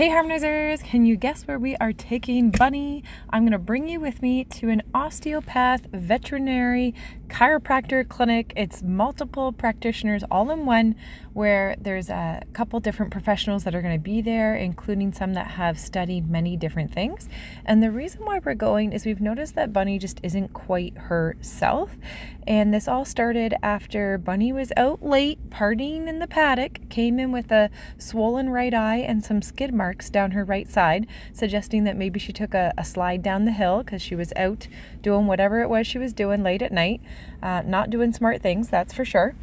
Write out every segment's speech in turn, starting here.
Hey harmonizers, can you guess where we are taking Bunny? I'm going to bring you with me to an osteopath, veterinary, chiropractor clinic. It's multiple practitioners all in one, where there's a couple different professionals that are going to be there, including some that have studied many different things. And the reason why we're going is we've noticed that Bunny just isn't quite herself. And this all started after Bunny was out late partying in the paddock, came in with a swollen right eye and some skid marks down her right side, suggesting that maybe she took a slide down the hill because she was out doing whatever it was she was doing late at night, not doing smart things, that's for sure.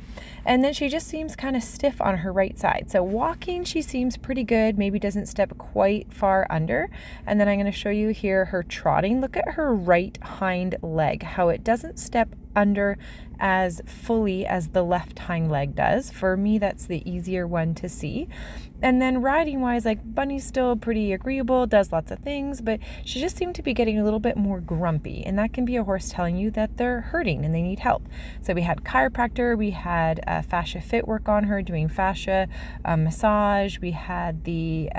And then she just seems kind of stiff on her right side. So walking, she seems pretty good, maybe doesn't step quite far under. And then I'm going to show you here her trotting. Look at her right hind leg, how it doesn't step under as fully as the left hind leg does. For me, that's the easier one to see. And then riding wise, like Bunny's still pretty agreeable, does lots of things, but she just seemed to be getting a little bit more grumpy. And that can be a horse telling you that they're hurting and they need help. So we had chiropractor, we had fascia fit work on her, doing fascia massage. We had the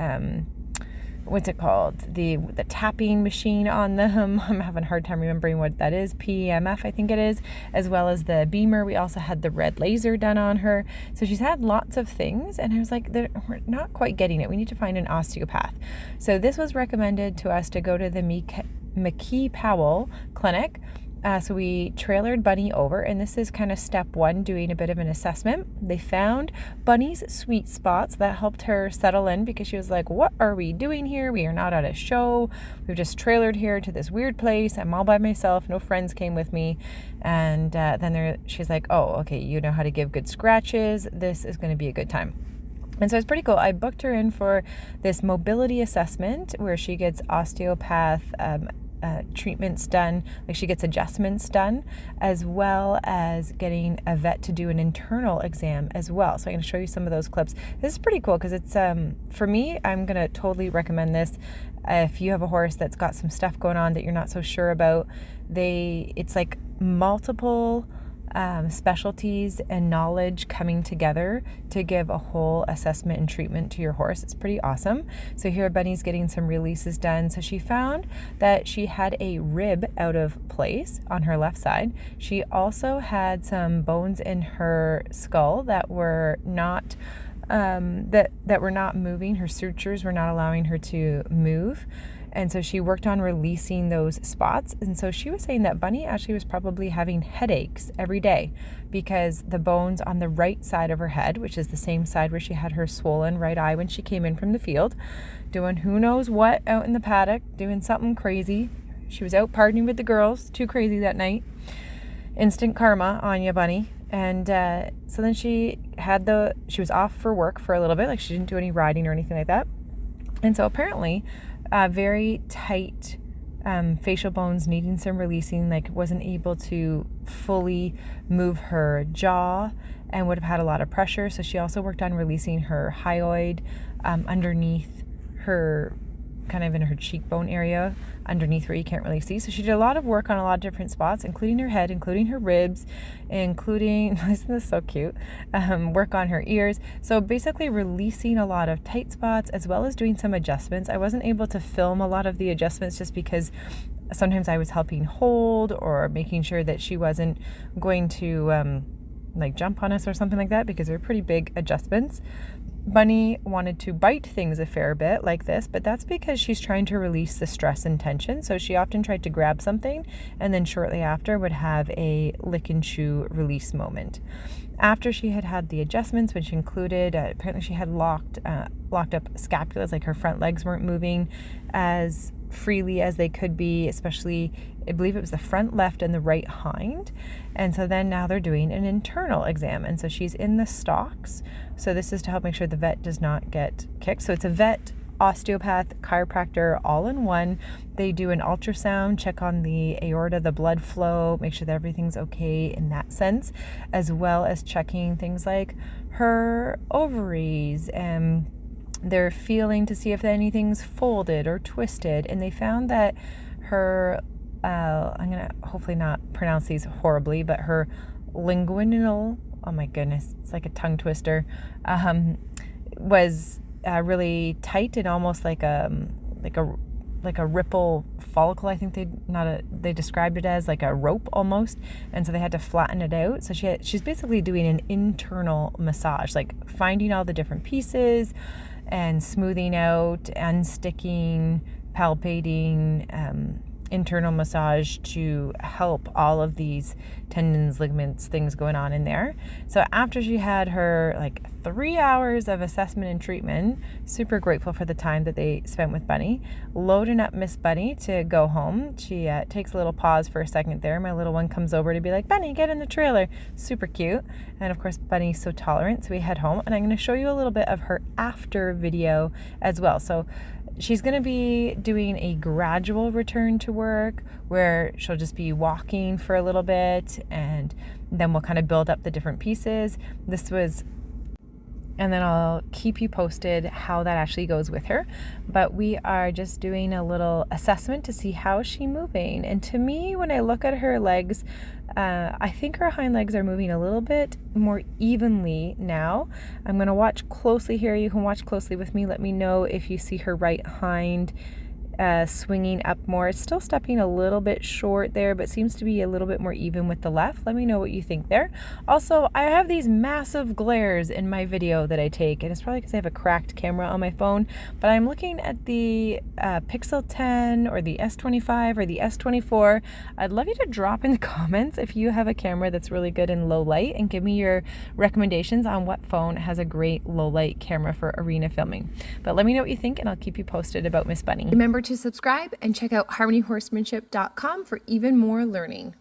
what's it called? The tapping machine on them. I'm having a hard time remembering what that is. PEMF, I think it is, as well as the beamer. We also had the red laser done on her. So she's had lots of things, and I was like, we're not quite getting it. We need to find an osteopath. So this was recommended to us to go to the McKee-Powell clinic. So we trailered Bunny over, and this is kind of step one, doing a bit of an assessment. They found Bunny's sweet spots. That helped her settle in, because she was like, what are we doing here? We are not at a show. We've just trailered here to this weird place. I'm all by myself. No friends came with me. And then she's like, oh, okay, you know how to give good scratches. This is going to be a good time. And so it's pretty cool. I booked her in for this mobility assessment where she gets osteopath treatments done, like she gets adjustments done, as well as getting a vet to do an internal exam as well. So I'm going to show you some of those clips. This is pretty cool because it's, for me, I'm going to totally recommend this. If you have a horse that's got some stuff going on that you're not so sure about, it's like multiple specialties and knowledge coming together to give a whole assessment and treatment to your horse. It's pretty awesome. So here Bunny's getting some releases done. So she found that she had a rib out of place on her left side. She also had some bones in her skull that were not that were not moving. Her sutures were not allowing her to move. And so she worked on releasing those spots. And so she was saying that Bunny actually was probably having headaches every day because the bones on the right side of her head, which is the same side where she had her swollen right eye when she came in from the field, doing who knows what out in the paddock, doing something crazy. She was out partying with the girls, too crazy that night. Instant karma on you, Bunny. And so then she was off for work for a little bit, like she didn't do any riding or anything like that. And so apparently very tight facial bones needing some releasing, like wasn't able to fully move her jaw and would have had a lot of pressure. So she also worked on releasing her hyoid underneath her, kind of in her cheekbone area, underneath where you can't really see. So she did a lot of work on a lot of different spots, including her head, including her ribs, including, isn't this so cute, work on her ears. So basically releasing a lot of tight spots as well as doing some adjustments. I wasn't able to film a lot of the adjustments just because sometimes I was helping hold or making sure that she wasn't going to like jump on us or something like that, because they're pretty big adjustments. Bunny wanted to bite things a fair bit like this, but that's because she's trying to release the stress and tension. So she often tried to grab something and then shortly after would have a lick and chew release moment. After she had had the adjustments, which included, apparently she had locked up scapulas, like her front legs weren't moving as freely as they could be, especially, I believe it was the front left and the right hind. And so then now they're doing an internal exam. And so she's in the stocks. So this is to help make sure the vet does not get kicked. So it's a vet, osteopath, chiropractor, all in one. They do an ultrasound, check on the aorta, the blood flow, make sure that everything's okay in that sense, as well as checking things like her ovaries, and they're feeling to see if anything's folded or twisted. And they found that her, I'm going to hopefully not pronounce these horribly, but her linguinal, oh my goodness, it's like a tongue twister, was really tight and almost like a ripple follicle. I think they described it as like a rope almost, and so they had to flatten it out. So she's basically doing an internal massage, like finding all the different pieces and smoothing out, unsticking, palpating, internal massage to help all of these tendons, ligaments, things going on in there. So after she had her like 3 hours of assessment and treatment, super grateful for the time that they spent with Bunny, loading up Miss Bunny to go home. She takes a little pause for a second there. My little one comes over to be like, Bunny, get in the trailer. Super cute. And of course, Bunny's so tolerant, so we head home. And I'm going to show you a little bit of her after video as well. So she's going to be doing a gradual return to work where she'll just be walking for a little bit, and then we'll kind of build up the different pieces. And then I'll keep you posted how that actually goes with her. But we are just doing a little assessment to see how she's moving. And to me, when I look at her legs, I think her hind legs are moving a little bit more evenly now. I'm going to watch closely here. You can watch closely with me. Let me know if you see her right hind swinging up more. It's still stepping a little bit short there, but seems to be a little bit more even with the left. Let me know what you think there. Also, I have these massive glares in my video that I take, and it's probably because I have a cracked camera on my phone, but I'm looking at the Pixel 10 or the S25 or the S24. I'd love you to drop in the comments if you have a camera that's really good in low light, and give me your recommendations on what phone has a great low light camera for arena filming. But let me know what you think, and I'll keep you posted about Miss Bunny. Remember to subscribe and check out harmonyhorsemanship.com for even more learning.